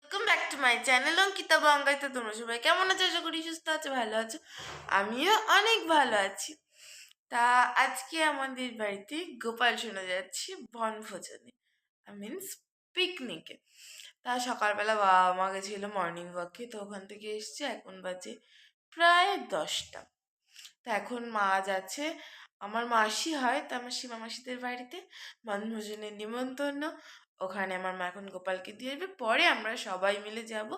Welcome back to my channel Ankita Bangai. তো তোমরা সবাই কেমন আছো? আশা করি সুস্থ আছো, ভালো আছো। আমিও অনেক ভালো আছি। তা আজকে আমাদের বাড়িতে গোপাল শোনা যাচ্ছে বনভোজনে, মিনস পিকনিকে। তা সকালবেলা বাবা মা গেছিল মর্নিং ওয়াকে, তো ওখান থেকে এসছে, এখন বাজে প্রায় 10টা। তো এখন মা যাচ্ছে, আমার মাসি হয়, তো আমার সীমা মাসিদের বাড়িতে বনভোজনের নিমন্ত্রণ। ওখানে আমার মা এখন গোপালকে দিয়ে আসবে, পরে আমরা সবাই মিলে যাব।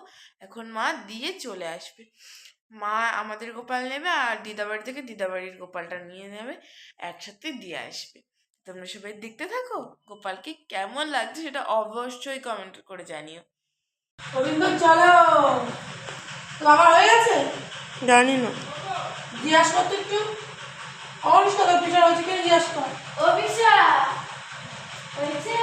এখন মা দিয়ে চলে আসবে। মা আমাদের গোপাল নেবে আর দিদাবাড়ি থেকে দিদাবাড়ির গোপালটা নিয়ে নেবে, একসাথে দিয়ে আসবে। তোমরা সবাই দেখতে থাকো গোপালকে কেমন লাগছে সেটা অবশ্যই কমেন্ট করে জানিও। গোবিন্দ চলো, বাবা হয়ে গেছে জানি না, জিজ্ঞাসা করতে একটু অনিস কথা পিছার হচ্ছে কে জিজ্ঞাসা কর অভিষা হয়েছে।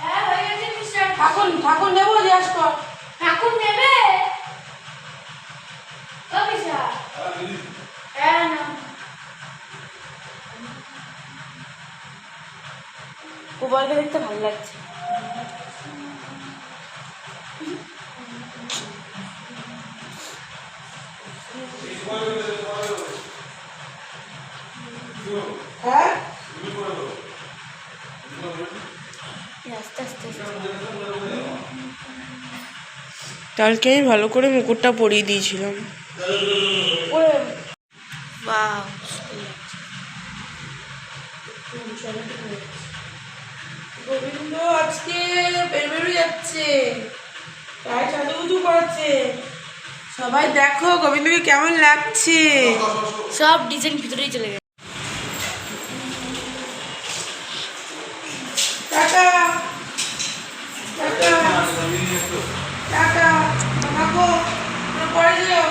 হ্যাঁ হয়ে গেছে মিস্টার। ঠাকুর ঠাকুর নেবো জিজ্ঞাসা কর। ঠাকুর নেবে অভিষা? হ্যাঁ না, গোপালকে দেখতে ভালো লাগছে। হ্যাঁ আস্তে আস্তে কালকে আমি ভালো করে মুকুটটা পরিয়ে দিয়েছিলাম। বাহ, গোবিন্দ আজকে বেরোবে যাচ্ছে, তাই সাজুগুজু করেছে। সবাই দেখো গোবিন্দকে কেমন লাগছে। সব ডিজাইন ভিতরেই চলে গেছে। টাটা টাটা টাটা, থাকো পরে যেও।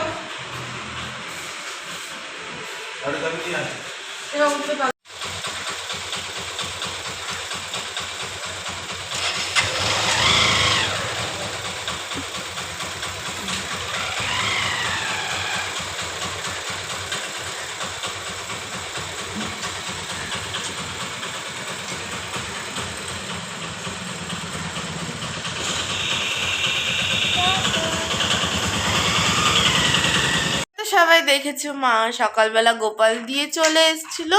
তো সবাই দেখেছো মা সকালবেলা গোপাল দিয়ে চলে এসেছিল।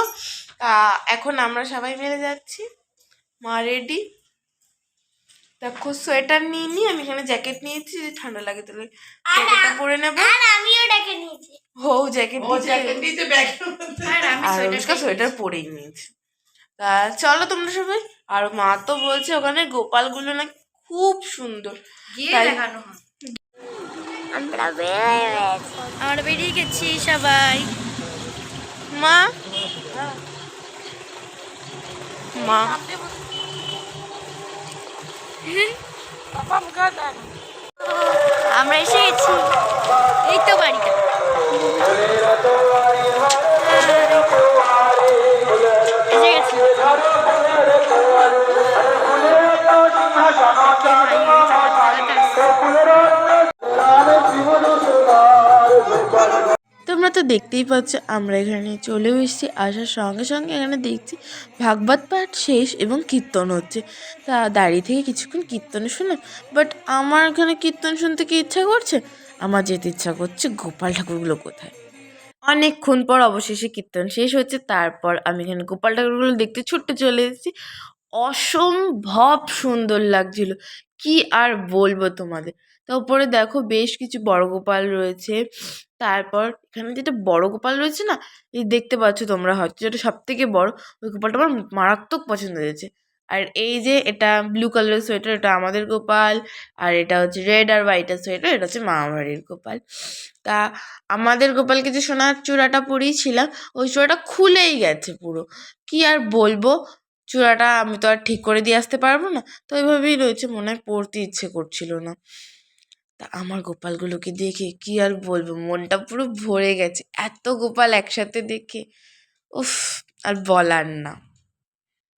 তা এখন আমরা সবাই মিলে যাচ্ছি, মা রেডি। দেখো সোয়েটার নিয়ে নি, আমি এখানে জ্যাকেট নিয়েছি, যদি ঠান্ডা লাগে তাহলে জ্যাকেটটা পরে নেবো। আর আমিও ডেকে নিয়েছি। হো জ্যাকেট নিতে ব্যাগের মধ্যে। আর আমি আর অনুষ্কা সোয়েটার পরেই নিয়েছি। তা চলো তোমরা সবাই। আর মা তো বলছে ওখানে গোপালগুলো না খুব সুন্দর, গিয়ে তাই দেখানো হয়। আমরা বেরিয়ে গেছি সবাই। মা মা আমরা এসে গেছি, এই তো বাড়িটা। এসে গেছি। তোমরা তো দেখতেই পাচ্ছ আমরা এখানে চলেও এসেছি। আসার সঙ্গে সঙ্গে এখানে দেখছি ভাগবত পাঠ শেষ এবং কীর্তন হচ্ছে। তা দাঁড়িয়ে থেকে কিছুক্ষণ কীর্তন শুনলাম, বাট আমার এখানে কীর্তন শুনতে কি ইচ্ছা করছে, আমার যেতে ইচ্ছা করছে গোপাল ঠাকুরগুলো কোথায়। অনেকক্ষণ পর অবশেষে কীর্তন শেষ হচ্ছে, তারপর আমি এখানে গোপাল ঠাকুরগুলো দেখতে ছুটতে চলে এসেছি। অসম্ভব সুন্দর লাগছিল, কি আর বলবো তোমাদের। তো উপরে দেখো বেশ কিছু বড় গোপাল রয়েছে। তারপর এখানে যেটা বড় গোপাল রয়েছে না, এই দেখতে পাচ্ছ তোমরা হয়তো, যেটা সব থেকে বড়, ওই গোপালটা আমার মারাত্মক পছন্দ হয়েছে। আর এই যে এটা ব্লু কালারের সোয়েটার, এটা আমাদের গোপাল। আর এটা হচ্ছে রেড আর হোয়াইটের সোয়েটার, এটা হচ্ছে মামাবাড়ির গোপাল। তা আমাদের গোপালকে যে সোনার চূড়াটা পরিয়েছিলাম, ওই চূড়াটা খুলেই গেছে পুরো, কি আর বলবো। চূড়াটা আমি তো আর ঠিক করে দিয়ে আসতে পারবো না, তো ওইভাবেই রয়েছে, মনে হয় পড়তে ইচ্ছে করছিল না। তা আমার গোপালগুলোকে দেখে কি আর বলবো, মনটা পুরো ভরে গেছে এত গোপাল একসাথে দেখে, উফ, আর বলার না।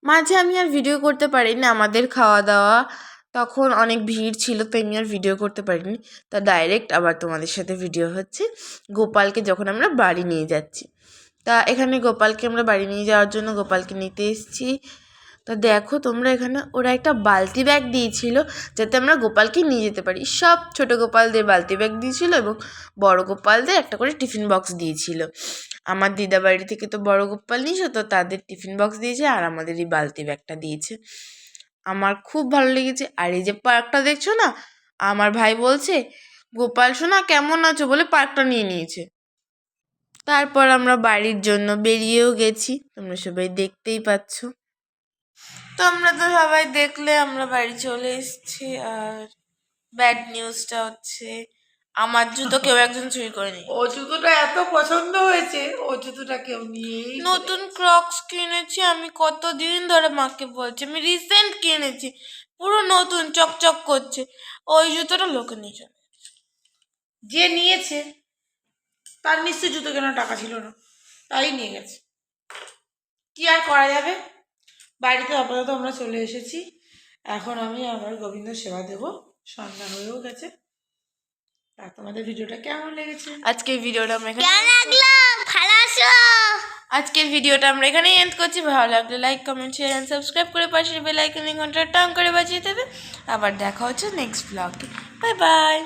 মাঝে আমি আর ভিডিও করতে পারিনি, আমাদের খাওয়া দাওয়া তখন অনেক ভিড় ছিল, তো আমি আর ভিডিও করতে পারিনি। তা ডাইরেক্ট আবার তোমাদের সাথে ভিডিও হচ্ছে গোপালকে যখন আমরা বাড়ি নিয়ে যাচ্ছি। তা এখানে গোপালকে আমরা বাড়ি নিয়ে যাওয়ার জন্য গোপালকে নিতে এসেছি। তা দেখো তোমরা, এখানে ওরা একটা বালতি ব্যাগ দিয়েছিল যাতে আমরা গোপালকে নিয়ে যেতে পারি। সব ছোট গোপালদের বালতি ব্যাগ দিয়েছিল এবং বড় গোপালদের একটা করে টিফিন বক্স দিয়েছিল। আমার দিদা বাড়ি থেকে তো বড় গোপাল নিয়েছে, তো তাদের টিফিন বক্স দিয়েছে আর আমাদের এই বালতি ব্যাগটা দিয়েছে। আমার খুব ভালো লেগেছে। আর এই যে পার্কটা দেখছো না, আমার ভাই বলছে গোপাল সোনা কেমন আছো বলে পার্কটা নিয়ে নিয়েছে। তারপর আমরা বাড়ির জন্য বেরিয়েও গেছি, তোমরা সবাই দেখতেই পাচ্ছ। তোমরা তো সবাই দেখলে আমরা বাড়ি চলে এসেছি। আর ব্যাড নিউজটা হচ্ছে আমার জুতো কেউ একজন চুরি করে নিয়ে ও জুতোটা এত পছন্দ হয়েছে, ও জুতোটা কেউ নিয়েই নতুন ক্রক্স কিনেছি আমি, কতদিন ধরে মাকে বলছি, আমি রিসেন্ট কিনেছি, পুরো নতুন চকচক করছে। ওই জুতোটা লোকে নিয়ে চলে গেছে। যে নিয়েছে তার নিশ্চয় জুতো কেনার টাকা ছিল না, তাই নিয়ে গেছে। কি আর করা যাবে, বাড়িতে আপাতত আমরা চলে এসেছি। এখন আমি আমার গোবিন্দ সেবা দেব, সন্ধ্যা হয়েও গেছে। আর তোমাদের ভিডিওটা কেমন লেগেছে? আজকের ভিডিওটা আমরা এখানে আজকের ভিডিওটা আমরা এখানেই এন্ড করছি। ভালো লাগলে like comment share and subscribe করে পাশের বেল আইকন ঘন্টা টাং করে বাজিয়ে দেবে। আবার দেখা হচ্ছে নেক্সট ব্লগে। Bye bye.